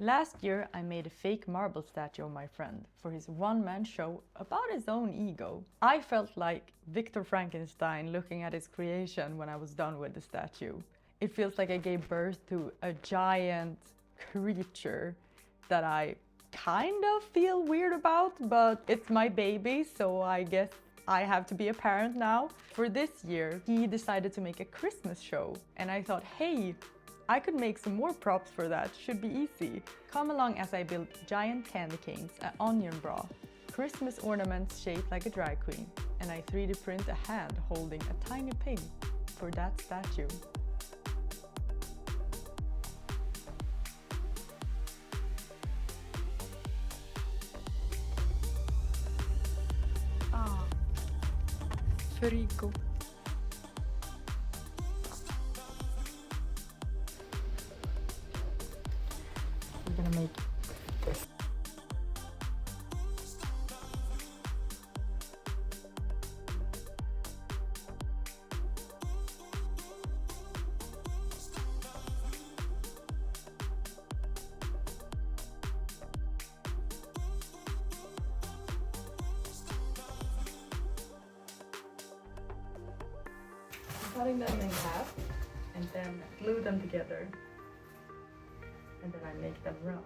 Last year, I made a fake marble statue of my friend for his one-man show about his own ego. I felt like Victor Frankenstein looking at his creation when I was done with the statue. It feels like I gave birth to a giant creature that I kind of feel weird about, but it's my baby, so I guess I have to be a parent now. For this year, he decided to make a Christmas show, and I thought, hey, I could make some more props for that, should be easy. Come along as I build giant candy canes, an onion bra, Christmas ornaments shaped like a drag queen, and I 3D print a hand holding a tiny pig for that statue. Ah, Ferico. We're gonna make this. Cutting them in half and then glue them together, and then I make them round.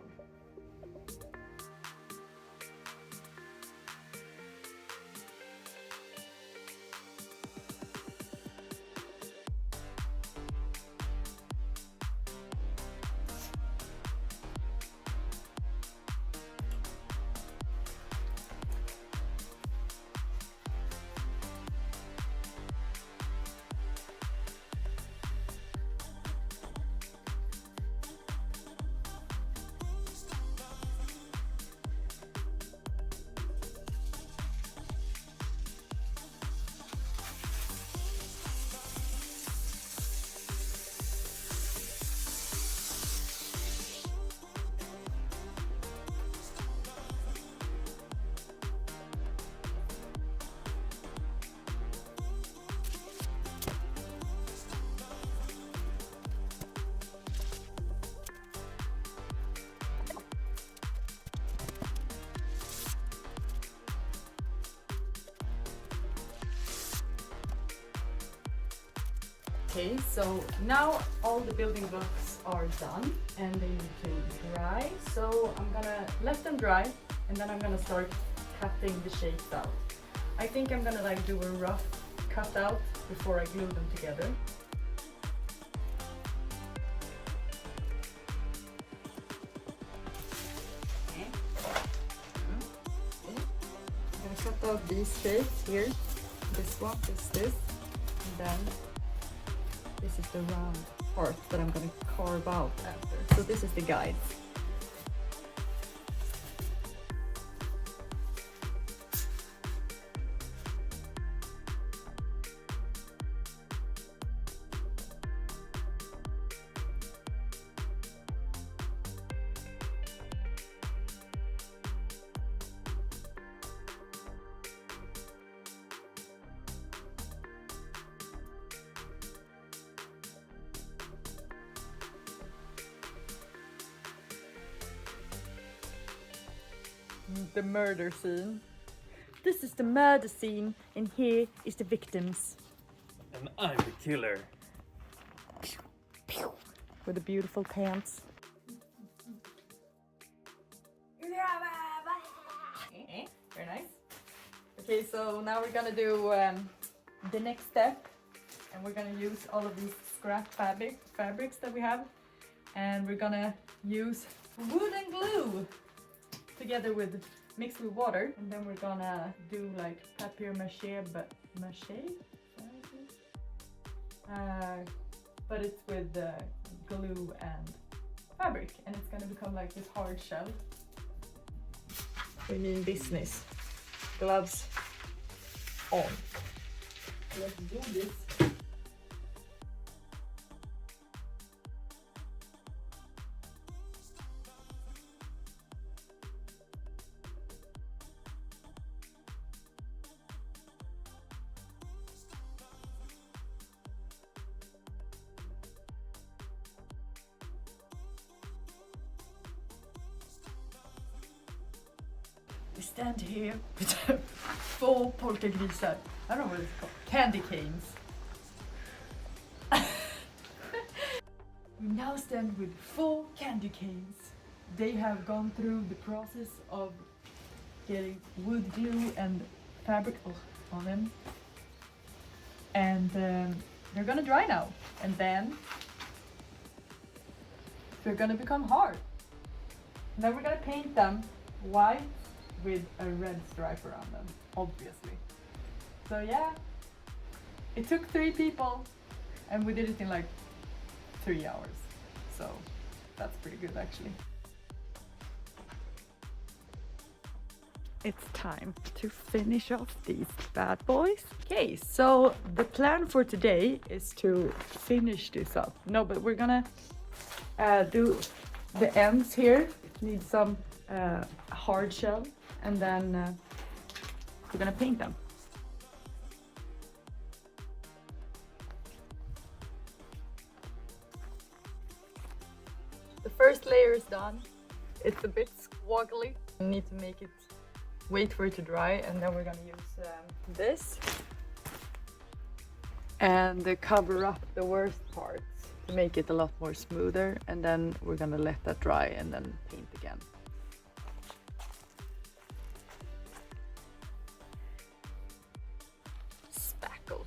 Okay, so now all the building blocks are done and they need to dry. So I'm gonna let them dry and then I'm gonna start cutting the shapes out. I think I'm gonna like do a rough cutout before I glue them together. Okay. I'm gonna cut out these shapes here. This one is this, and then this is the round part that I'm going to carve out after. So this is the guides. The murder scene. This is the murder scene, and here is the victims. And I'm the killer. With the beautiful pants. Very nice. Okay, so now we're gonna do the next step, and we're gonna use all of these scrap fabrics that we have, and we're gonna use wood and glue together with mixed with water, and then we're gonna do like papier-mâché, but it's with glue and fabric, and it's gonna become like this hard shell. We mean business. Gloves on. Let's do this. stand here with 4 polkagrisar. I don't know what it's called. Candy canes. We now stand with 4 candy canes. They have gone through the process of getting wood glue and fabric on them. And they're gonna dry now. And then they're gonna become hard. And then we're gonna paint them white with a red stripe around them, obviously. So yeah, it took 3 people and we did it in like 3 hours. So that's pretty good actually. It's time to finish off these bad boys. Okay, so the plan for today is to finish this up. No, but we're gonna do the ends here. Need some hard shell, and then we're gonna paint them. The first layer is done. It's a bit squaggly. We need to make it, wait for it to dry, and then we're gonna use this and cover up the worst parts to make it a lot more smoother, and then we're gonna let that dry and then paint again. Spackle.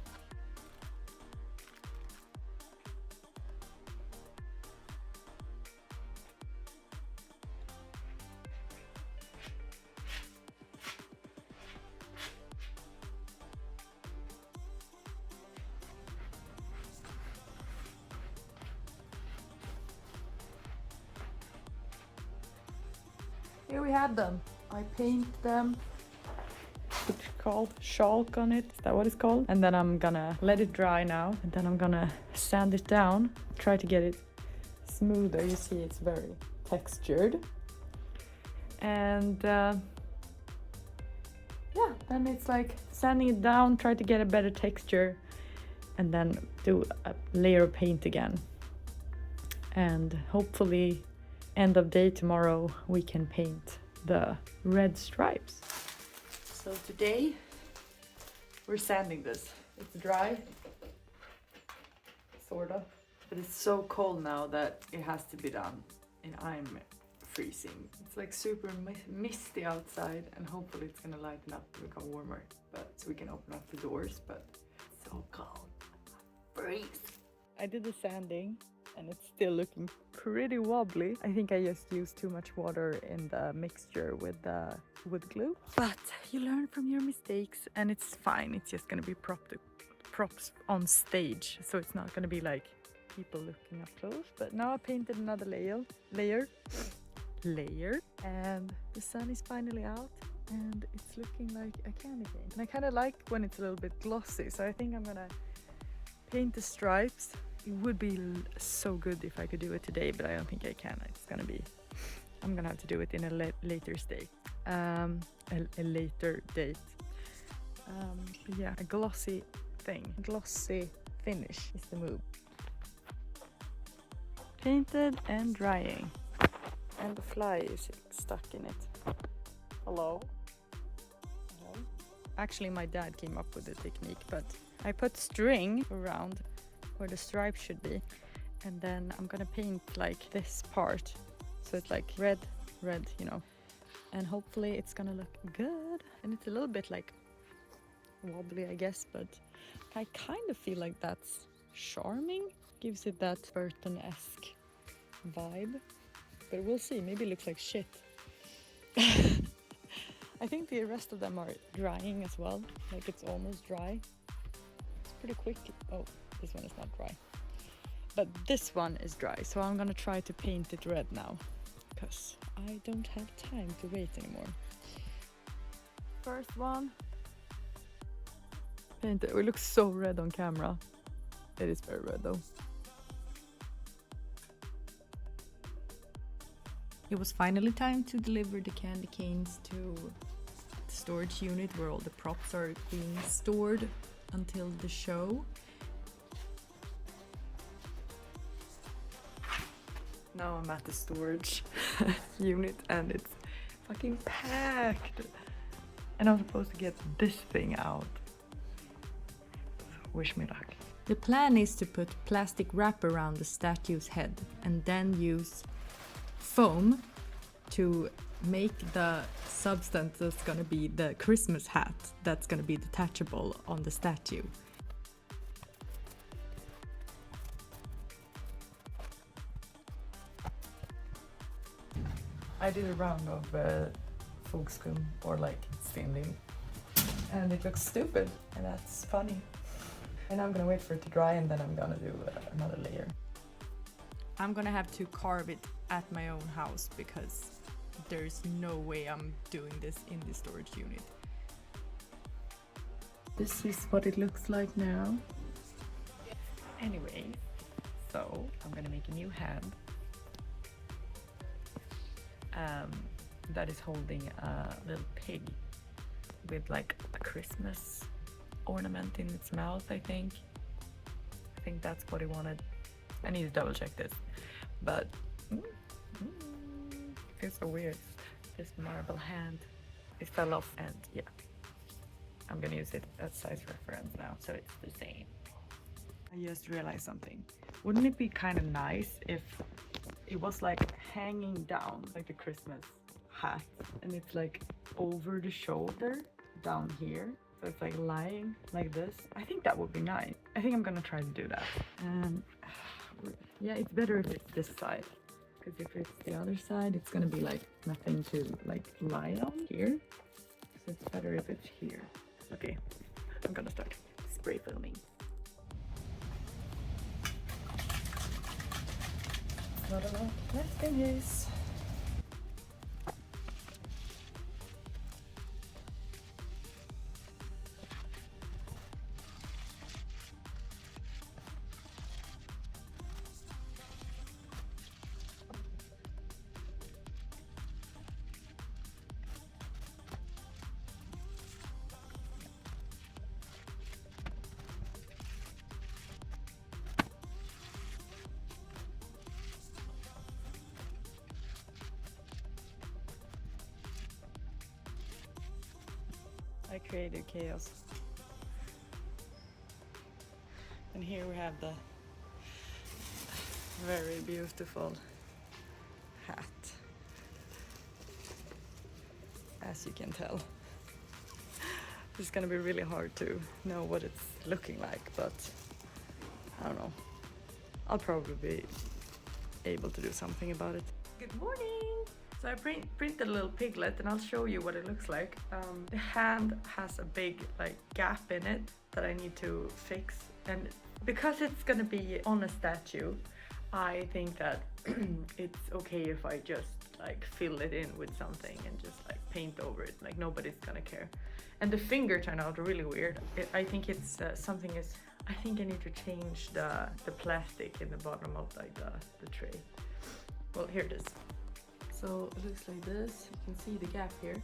Here we have them. I paint them. What's it called? Chalk on it. Is that what it's called? And then I'm gonna let it dry now. And then I'm gonna sand it down. Try to get it smoother. You see it's very textured. And yeah, then it's like sanding it down, try to get a better texture. And then do a layer of paint again. And hopefully end of day tomorrow we can paint the red stripes. So today we're sanding this. It's dry, sort of, but it's so cold now that it has to be done, and I'm freezing. It's like super misty outside, and hopefully it's gonna lighten up and become warmer, but so we can open up the doors, but it's so cold. Freeze. I did the sanding and it's still looking pretty wobbly. I think I just used too much water in the mixture with the wood glue. But you learn from your mistakes and it's fine. It's just gonna be props on stage. So it's not gonna be like people looking up close. But now I painted another layer. And the sun is finally out and it's looking like a candy cane. And I kind of like when it's a little bit glossy. So I think I'm gonna paint the stripes. It would be so good if I could do it today, but I don't think I can. I'm gonna have to do it in a later state. A later date. But yeah, a glossy thing. Glossy finish is the move. Painted and drying. And the fly is stuck in it. Hello? Hello? Actually, my dad came up with the technique, but I put string around where the stripe should be, and then I'm gonna paint like this part, so it's like red, you know, and hopefully it's gonna look good. And it's a little bit like wobbly, I guess, but I kind of feel like that's charming, gives it that Burton-esque vibe, but we'll see. Maybe it looks like shit. I think the rest of them are drying as well, like it's almost dry. It's pretty quick. Oh, this one is not dry, but this one is dry, so I'm gonna try to paint it red now because I don't have time to wait anymore. First one, paint it. It looks so red on camera. It is very red though. It was finally time to deliver the candy canes to the storage unit where all the props are being stored until the show. Now I'm at the storage unit and it's fucking packed. And I'm supposed to get this thing out. So wish me luck. The plan is to put plastic wrap around the statue's head and then use foam to make the substance that's gonna be the Christmas hat that's gonna be detachable on the statue. I did a round of fogskum or like steaming, and it looks stupid, and that's funny. And I'm gonna wait for it to dry, and then I'm gonna do another layer. I'm gonna have to carve it at my own house because there's no way I'm doing this in the storage unit. This is what it looks like now. Anyway, so I'm gonna make a new hand that is holding a little pig with like a Christmas ornament in its mouth, I think. I think that's what he wanted. I need to double check this, but it feels so weird. This marble hand, it fell off, and yeah, I'm gonna use it as size reference now, so it's the same. I just realized something. Wouldn't it be kind of nice if it was like hanging down like the Christmas hat, and it's like over the shoulder down here, so it's like lying like this? I think that would be nice. I think I'm gonna try to do that. And yeah, it's better if it's this side, because if it's the other side, it's gonna be like nothing to like lie on here. So it's better if it's here. Okay, I'm gonna start spray filming. Not a lot left in his. I created chaos. And here we have the very beautiful hat, as you can tell. It's gonna be really hard to know what it's looking like, but I don't know. I'll probably be able to do something about it. Good morning! So I printed a little piglet, and I'll show you what it looks like. The hand has a big like gap in it that I need to fix, and because it's gonna be on a statue, I think that it's okay if I just like fill it in with something and just like paint over it. Like nobody's gonna care. And the finger turned out really weird. I think it's something is. I think I need to change the plastic in the bottom of like the tray. Well, here it is. So it looks like this. You can see the gap here.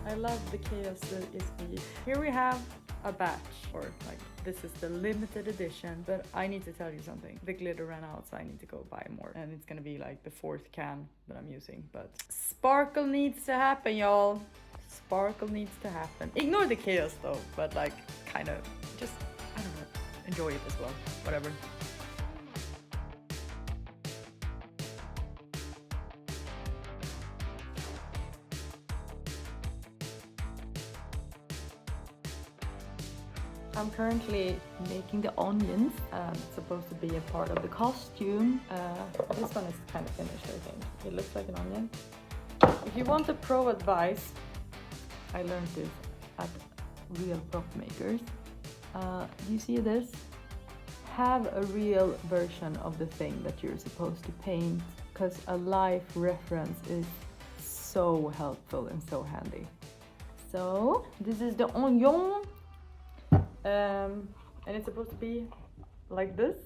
I love the chaos that is me. Here we have a batch, or like this is the limited edition, but I need to tell you something. The glitter ran out, so I need to go buy more, and it's gonna be like the 4th can that I'm using. But sparkle needs to happen, y'all. Sparkle needs to happen. Ignore the chaos though, but like kind of just, I don't know, enjoy it as well, whatever. I'm currently making the onions. It's supposed to be a part of the costume. This one is kind of finished, I think. It looks like an onion. If you want the pro advice, I learned this at Real Prop Makers. You see this? Have a real version of the thing that you're supposed to paint, because a life reference is so helpful and so handy. So this is the onion, and it's supposed to be like this.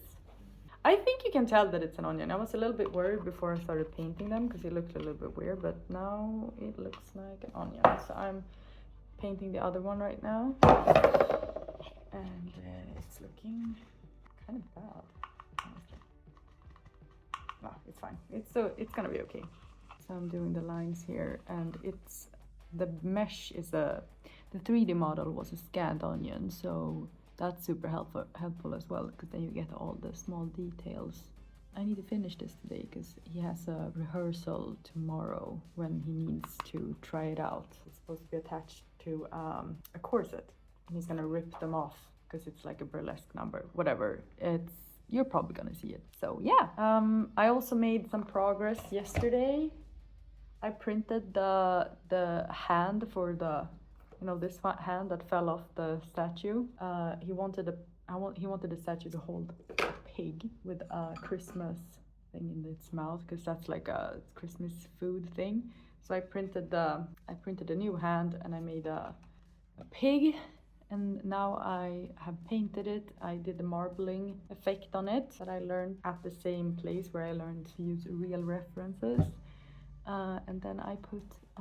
I think you can tell that it's an onion. I was a little bit worried before I started painting them because it looked a little bit weird, but now it looks like an onion. So I'm painting the other one right now, and it's looking kind of bad, honestly. No, it's fine. It's gonna be okay. So I'm doing the lines here, and the mesh is the 3D model was a scanned onion, so that's super helpful as well, because then you get all the small details. I need to finish this today because he has a rehearsal tomorrow when he needs to try it out. It's supposed to be attached to a corset, and he's gonna rip them off because it's like a burlesque number, whatever. You're probably gonna see it. So yeah, I also made some progress yesterday. I printed the hand for the, this hand that fell off the statue. He wanted the statue to hold a pig with a Christmas thing in its mouth, because that's like a Christmas food thing. So I printed a new hand, and I made a pig, and now I have painted it. I did the marbling effect on it that I learned at the same place where I learned to use real references. And then I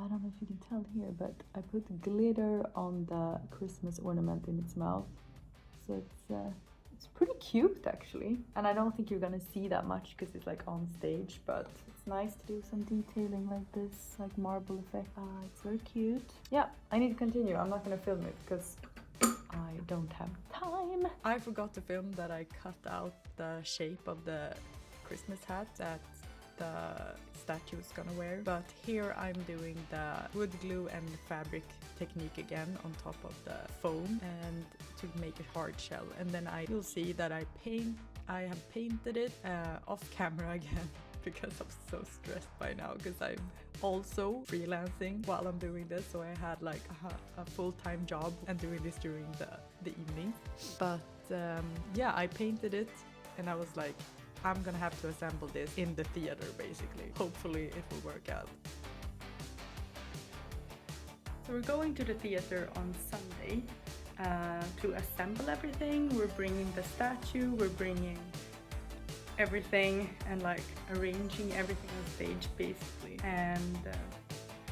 don't know if you can tell here, but I put glitter on the Christmas ornament in its mouth. So it's pretty cute actually. And I don't think you're gonna see that much because it's like on stage, but it's nice to do some detailing like this, like marble effect. It's very cute. Yeah, I need to continue. I'm not gonna film it because I don't have time. I forgot to film that I cut out the shape of the Christmas hat that the statue is gonna wear, but here I'm doing the wood glue and fabric technique again on top of the foam, and to make a hard shell. And then you'll see that I have painted it off camera again because I'm so stressed by now, because I'm also freelancing while I'm doing this, so I had like a full-time job and doing this during the evening. But yeah, I painted it, and I was like, I'm gonna have to assemble this in the theater basically. Hopefully it will work out. So we're going to the theater on Sunday to assemble everything. We're bringing the statue, we're bringing everything, and like arranging everything on stage basically. And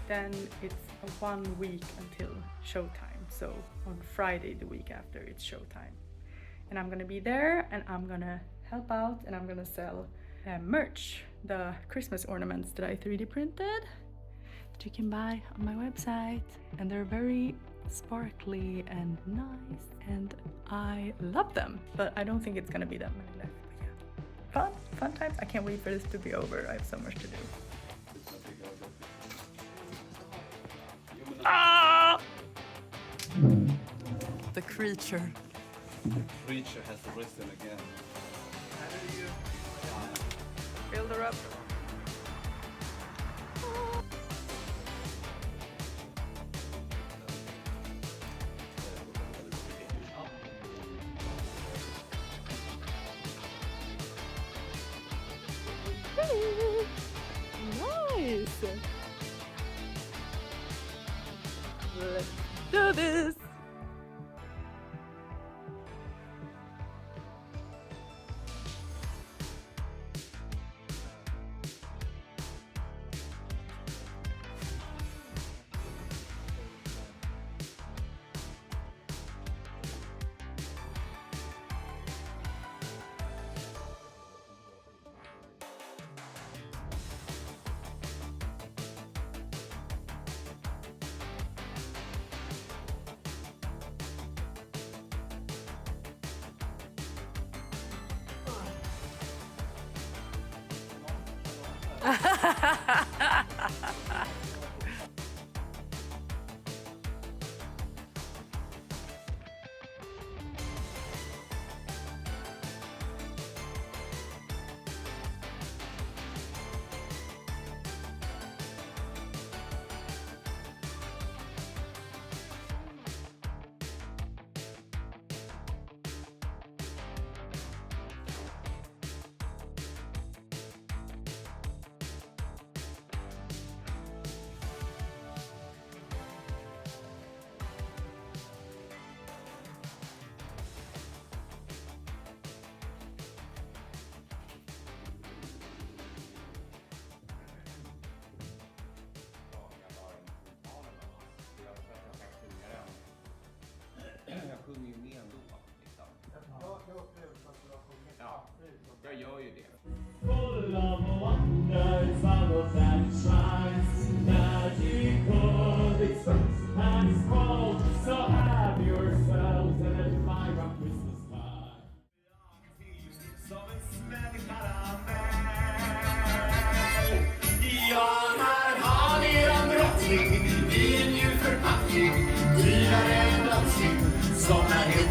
then it's 1 week until showtime. So on Friday the week after, it's showtime. And I'm gonna be there, and I'm gonna help out, and I'm gonna sell merch, the Christmas ornaments that I 3D printed that you can buy on my website, and they're very sparkly and nice, and I love them, but I don't think it's gonna be that many left. But yeah, fun times. I can't wait for this to be over. I have so much to do. Ah! The creature. The creature has risen again. Build her up. Nice. Let's do this.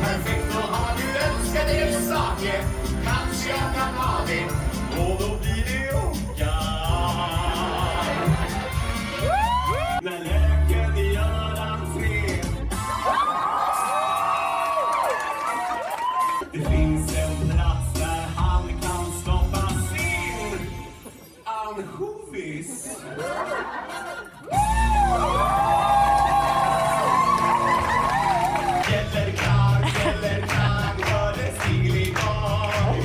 perfekt och har du önskat dig en stake, kanske jag kan ha det, och då blir det åka. När löken gör entré. Det finns en plats där han kan stoppa sin ansjovis. Gäller klang, hörde stiglig gång.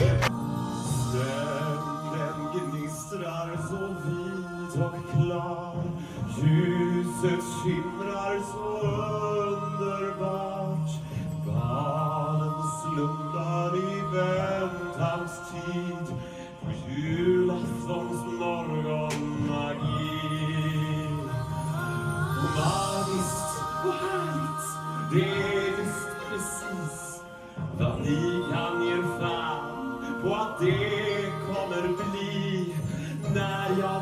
Stämmen gnistrar så vit och klar, ljuset skimrar så underbart. Barnen slumrar i väntans tid på julaftons morgonmagi. Magiskt och härligt, det är just precis vad ni kan ge fan på att det kommer bli när jag